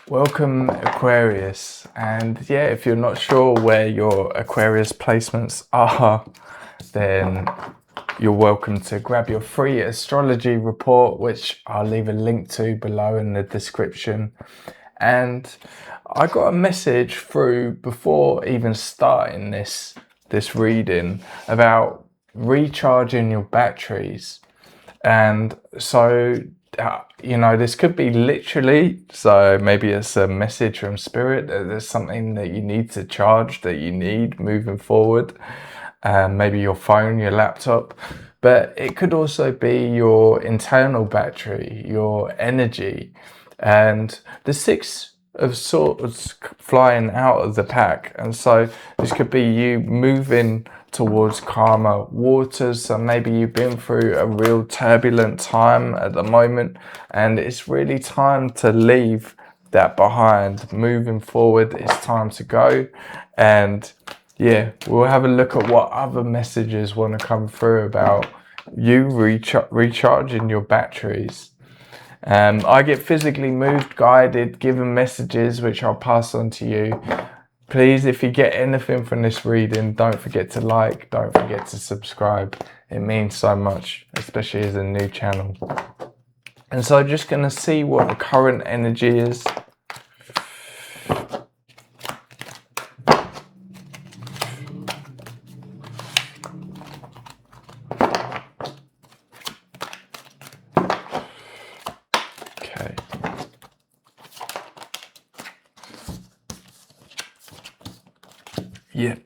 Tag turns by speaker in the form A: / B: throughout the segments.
A: Welcome, Aquarius. And yeah, if you're not sure where your Aquarius placements are, then you're welcome to grab your free astrology report, which I'll leave a link to below in the description. And I got a message through before even starting this reading about recharging your batteries. And so, this could be literally, so maybe it's a message from spirit that there's something that you need to charge, that you need moving forward. Maybe your phone, your laptop, but it could also be your internal battery, your energy. And the Six of Swords flying out of the pack. And so this could be you moving towards calmer waters. So maybe you've been through a real turbulent time at the moment, and it's really time to leave that behind. Moving forward, it's time to go. And yeah, we'll have a look at what other messages want to come through about you recharging your batteries. I get physically moved, guided, given messages which I'll pass on to you. Please, if you get anything from this reading, don't forget to like, don't forget to subscribe. It means so much, especially as a new channel. And so I'm just going to see what the current energy is. Yeah,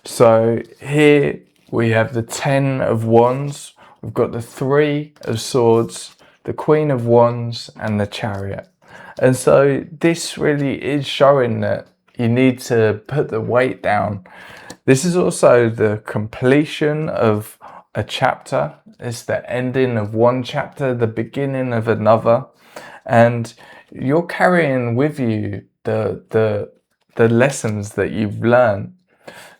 A: so here we have the 10 of Wands, we've got the 3 of Swords, the Queen of Wands and the Chariot. And so this really is showing that you need to put the weight down. This is also the completion of a chapter. It's the ending of one chapter, the beginning of another. And you're carrying with you the lessons that you've learned.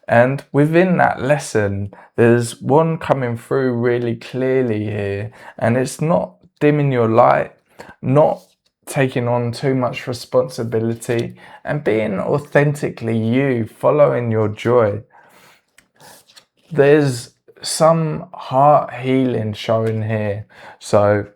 A: And within that lesson, there's one coming through really clearly here. And it's not dimming your light, not taking on too much responsibility, and being authentically you, following your joy. There's some heart healing showing here. So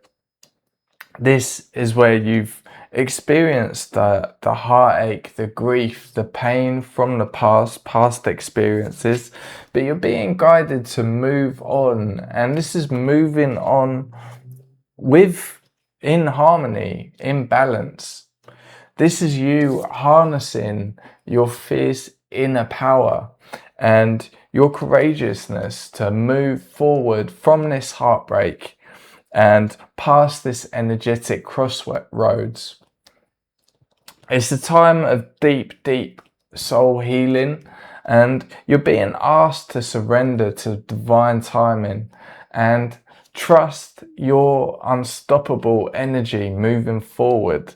A: this is where you've experienced the heartache, the grief, the pain from the past experiences, but you're being guided to move on. And this is moving on in harmony, in balance. This is you harnessing your fierce inner power and your courageousness to move forward from this heartbreak and past this energetic crossroads. It's a time of deep, deep soul healing, and you're being asked to surrender to divine timing and trust your unstoppable energy moving forward.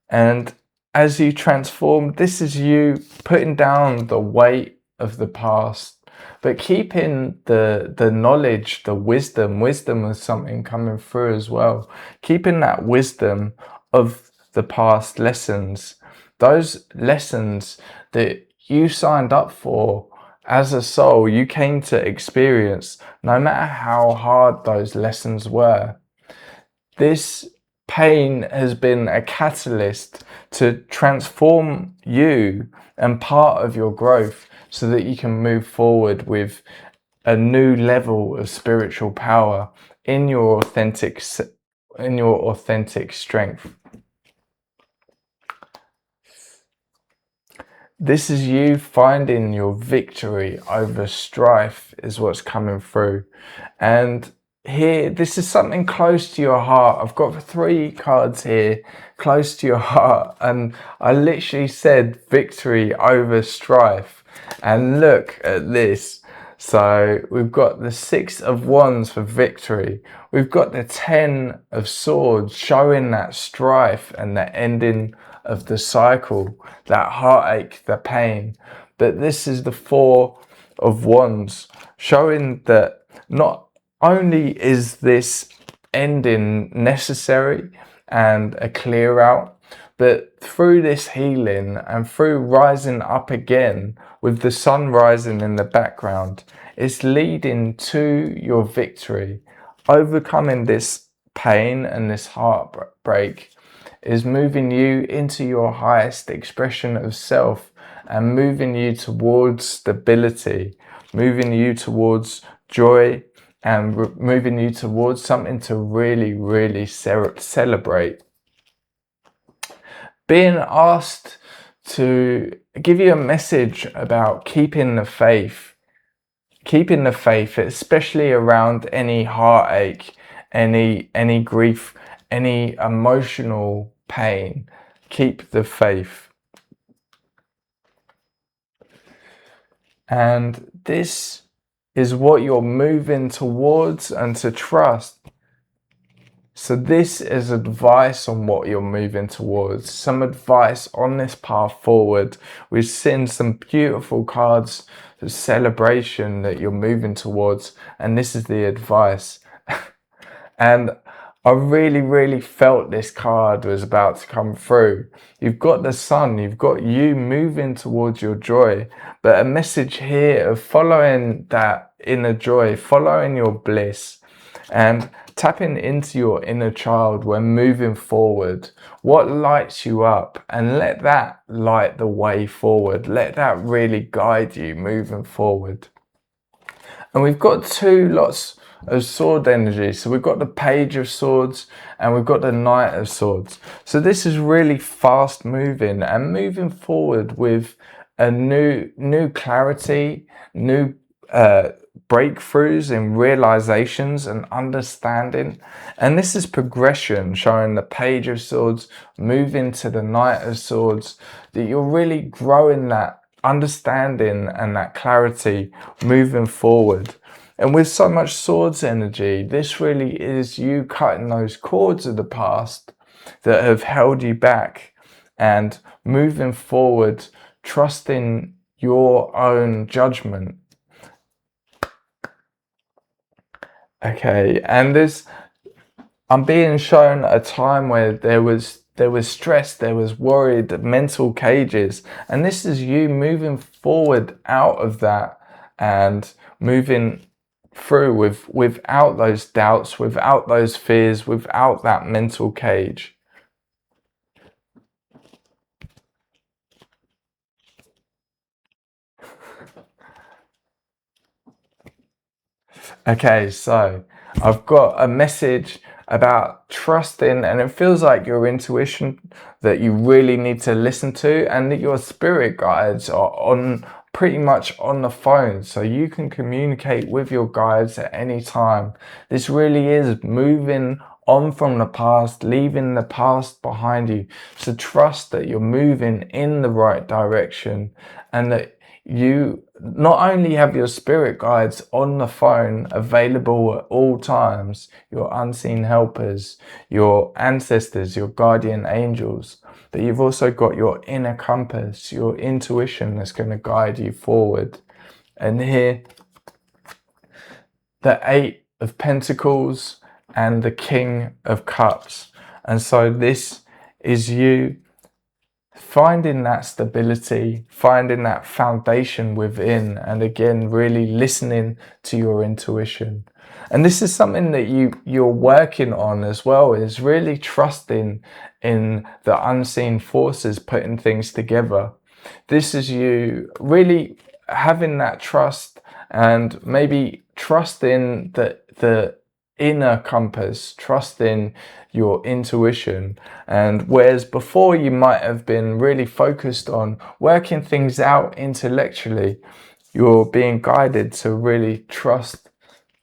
A: And as you transform, this is you putting down the weight of the past, but keeping the knowledge, the wisdom of something coming through as well. Keeping that wisdom of the past lessons, those lessons that you signed up for as a soul, you came to experience, no matter how hard those lessons were. This pain has been a catalyst to transform you and part of your growth so that you can move forward with a new level of spiritual power in your authentic strength. This is you finding your victory over strife is what's coming through. And here, this is something close to your heart. I've got 3 cards here close to your heart, and I literally said victory over strife. And look at this. So we've got the 6 of Wands for victory. We've got the 10 of Swords showing that strife and the ending of the cycle, that heartache, the pain. But this is the 4 of Wands showing that not only is this ending necessary and a clear out, But through this healing and through rising up again with the sun rising in the background, it's leading to your victory. Overcoming this pain and this heartbreak is moving you into your highest expression of self and moving you towards stability, moving you towards joy, and moving you towards something to really, really celebrate. Being asked to give you a message about keeping the faith, especially around any heartache, any grief, any emotional pain. Keep the faith. And this is what you're moving towards and to trust. So this is advice on what you're moving towards, some advice on this path forward. We've seen some beautiful cards of celebration that you're moving towards, and this is the advice. And I really, really felt this card was about to come through. You've got the sun, you've got you moving towards your joy, but a message here of following that inner joy, following your bliss, and tapping into your inner child when moving forward. What lights you up, and let that light the way forward. Let that really guide you moving forward. And we've got two lots of sword energy. So we've got the Page of Swords and we've got the Knight of Swords. So this is really fast moving and moving forward with a new clarity, new breakthroughs and realizations and understanding. And this is progression, showing the Page of Swords moving to the Knight of Swords, that you're really growing that understanding and that clarity moving forward. And with so much swords energy, this really is you cutting those cords of the past that have held you back and moving forward, trusting your own judgment. Okay, and I'm being shown a time where there was stress, there was worried, mental cages, and this is you moving forward out of that and moving through without those doubts, without those fears, without that mental cage. Okay, so I've got a message about trusting, and it feels like your intuition that you really need to listen to, and that your spirit guides are pretty much on the phone, so you can communicate with your guides at any time. This really is moving on from the past, leaving the past behind you. So trust that you're moving in the right direction, and that you not only have your spirit guides on the phone available at all times, your unseen helpers, your ancestors, your guardian angels, but you've also got your inner compass, your intuition that's going to guide you forward. And here, the Eight of Pentacles and the King of Cups. And so this is you finding that stability, finding that foundation within, and again, really listening to your intuition. And this is something that you're working on as well, is really trusting in the unseen forces putting things together. This is you really having that trust, and maybe trusting the inner compass, trusting your intuition. And whereas before you might have been really focused on working things out intellectually, you're being guided to really trust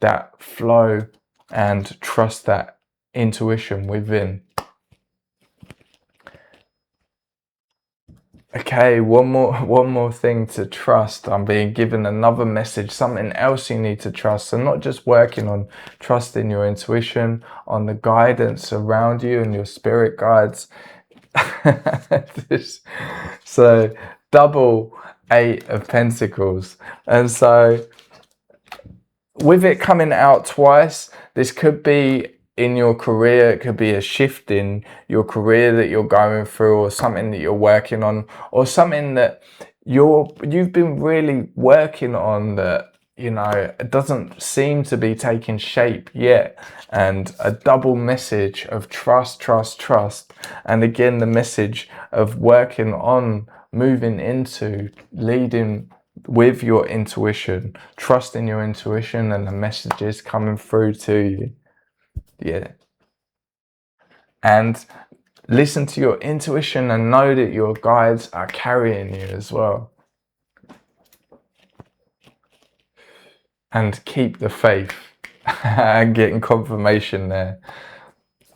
A: that flow and trust that intuition within. Okay, one more thing to trust. I'm being given another message, something else you need to trust. So not just working on trusting your intuition, on the guidance around you and your spirit guides. So double Eight of Pentacles. And so with it coming out twice, this could be in your career. It could be a shift in your career that you're going through, or something that you're working on, or something that you've been really working on that, you know, it doesn't seem to be taking shape yet. And a double message of trust, trust, trust. And again, the message of working on moving into leading with your intuition, trusting your intuition and the messages coming through to you. Yeah. And listen to your intuition and know that your guides are carrying you as well. And keep the faith. And getting confirmation there.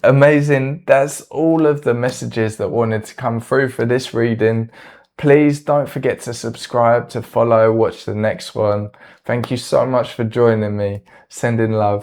A: Amazing. That's all of the messages that wanted to come through for this reading. Please don't forget to subscribe, to follow, watch the next one. Thank you so much for joining me. Sending love.